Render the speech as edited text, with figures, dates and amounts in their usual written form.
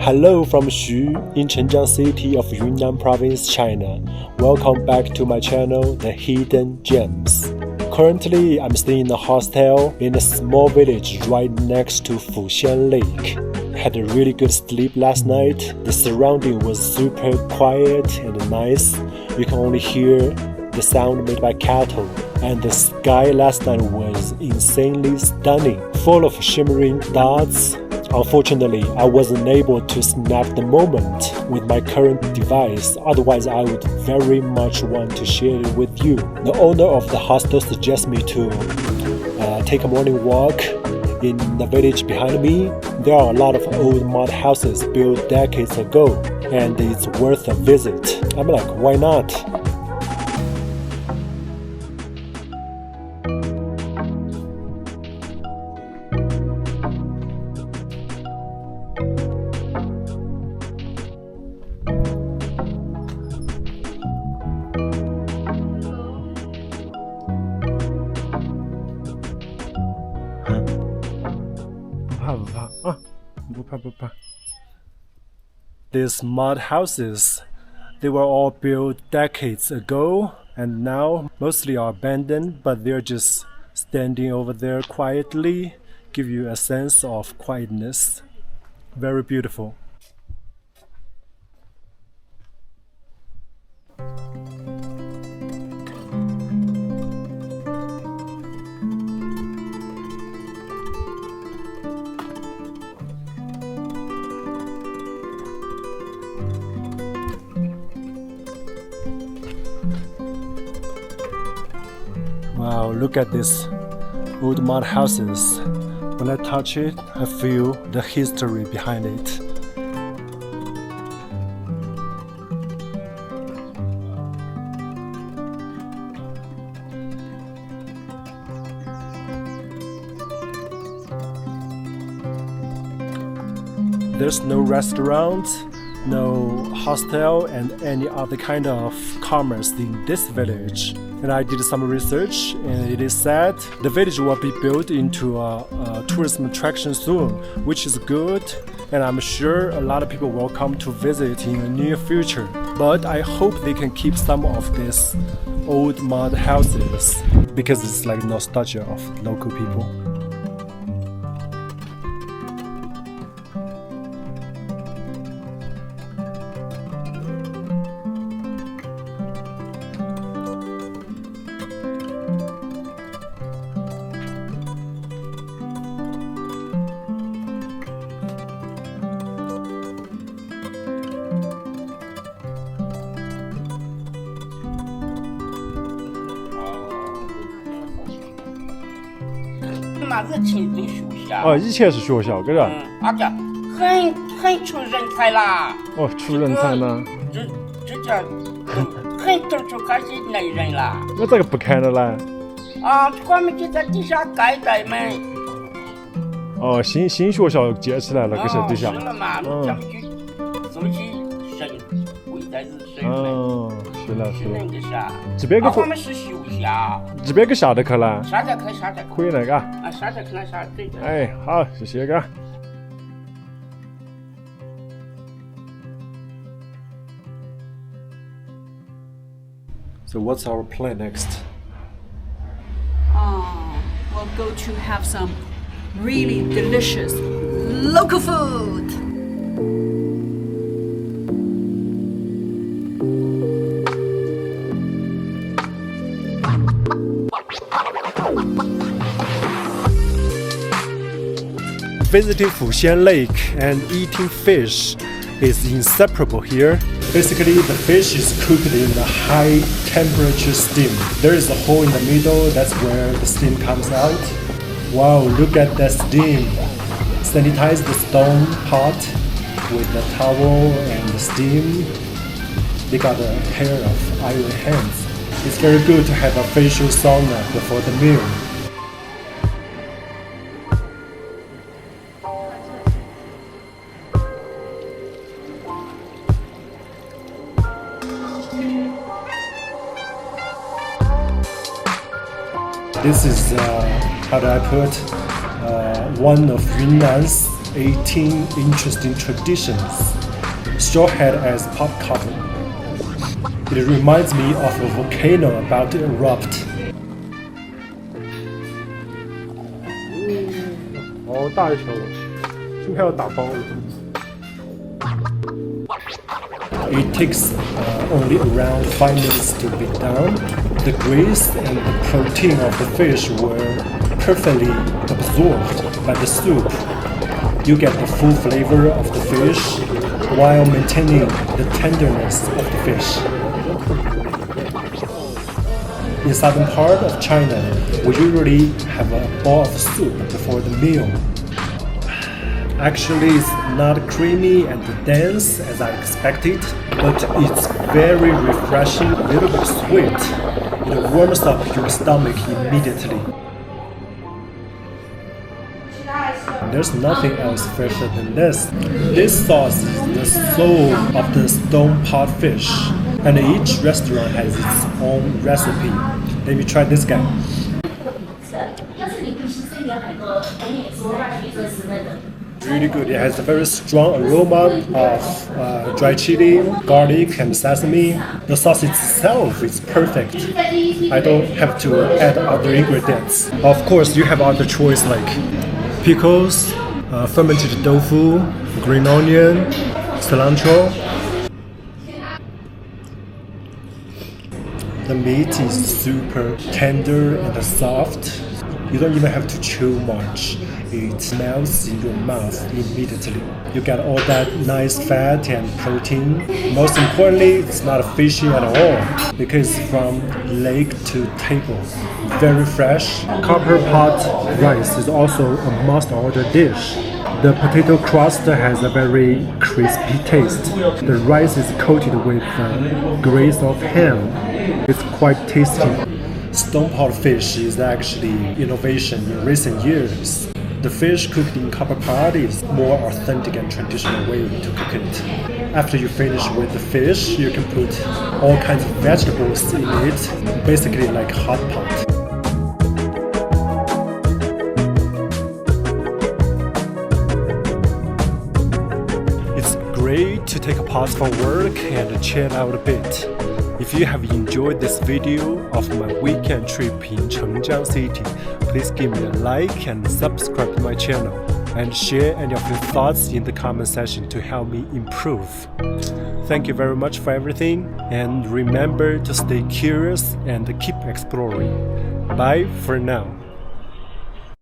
Hello from Xu in Chengjiang city of Yunnan province, China. Welcome back to my channel, The Hidden Gems. Currently, I'm staying in a hostel in a small village right next to Fuxian Lake. Had a really good sleep last night. The surrounding was super quiet and nice. You can only hear the sound made by cattle. And the sky last night was insanely stunning, full of shimmering dots. Unfortunately, I wasn't able to snap the moment with my current device, otherwise I would very much want to share it with you. The owner of the hostel suggests me to take a morning walk in the village behind me. There are a lot of old mud houses built decades ago, and it's worth a visit. I'm like, why not? These mud houses, they were all built decades ago and now mostly are abandoned, but they're just standing over there quietly, give you a sense of quietness. Very beautiful. Wow, look at these old mud houses. When I touch it, I feel the history behind it. There's no restaurant, no hostel, and any other kind of commerce in this village. And I did some research, and it is said the village will be built into a tourism attraction soon, which is good, and I'm sure a lot of people will come to visit in the near future. But I hope they can keep some of these old mud houses, because it's like nostalgia of local people.以前是学校，搁这。这很出人才啦。哦，出人才呢。这叫很突出开始的人啦。我这个不看了啦。我们就在底下盖的嘛。新学校建起来了，搁这底下。是了嘛，咱们就做起神，贵在是神嘛。是了。这边个我们是学校。这边个下得去了。下得去。可以那个。下得去了，下对。哎，好，谢谢个。So what's our plan next? We'll go to have some really delicious local food. Visiting Fuxian Lake and eating fish is inseparable here. Basically, the fish is cooked in a high temperature steam. There is a hole in the middle, that's where the steam comes out. Wow, look at that steam. Sanitize the stone pot with the towel and the steam. They got a pair of iron hands. It's very good to have a facial sauna before the meal. This is, how do I put, one of Yunnan's 18 interesting traditions. Straw hat as pop cover. It reminds me of a volcano about to erupt. 好大一条，今天要打包了。It takes only around 5 minutes to be done. The grease and the protein of the fish were perfectly absorbed by the soup. You get the full flavor of the fish while maintaining the tenderness of the fish. In southern part of China, we usually have a bowl of soup before the meal. Actually, it's not creamy and dense as I expected, but it's very refreshing, a little bit sweet. It warms up your stomach immediately. There's nothing else fresher than this. This sauce is the soul of the stone pot fish, and each restaurant has its own recipe. Let me try this guy. Really good. It has a very strong aroma of dry chili, garlic, and sesame. The sauce itself is perfect. I don't have to add other ingredients. Of course, you have other choice like pickles, fermented tofu, green onion, cilantro. The meat is super tender and soft. You don't even have to chew much. It melts in your mouth immediately. You get all that nice fat and protein. Most importantly, it's not fishy at all because it's from lake to table. Very fresh. Copper pot rice is also a must-order dish. The potato crust has a very crispy taste. The rice is coated with grease of ham. It's quite tasty. Stone pot fish is actually innovation in recent years. The fish cooked in copper pot is more authentic and traditional way to cook it. After you finish with the fish, you can put all kinds of vegetables in it, basically like hot pot. It's great to take a pause from work and chill out a bit. If you have enjoyed this video of my weekend trip in Chengjiang City, please give me a like and subscribe to my channel and share any of your thoughts in the comment section to help me improve. Thank you very much for everything, and remember to stay curious and keep exploring. Bye for now.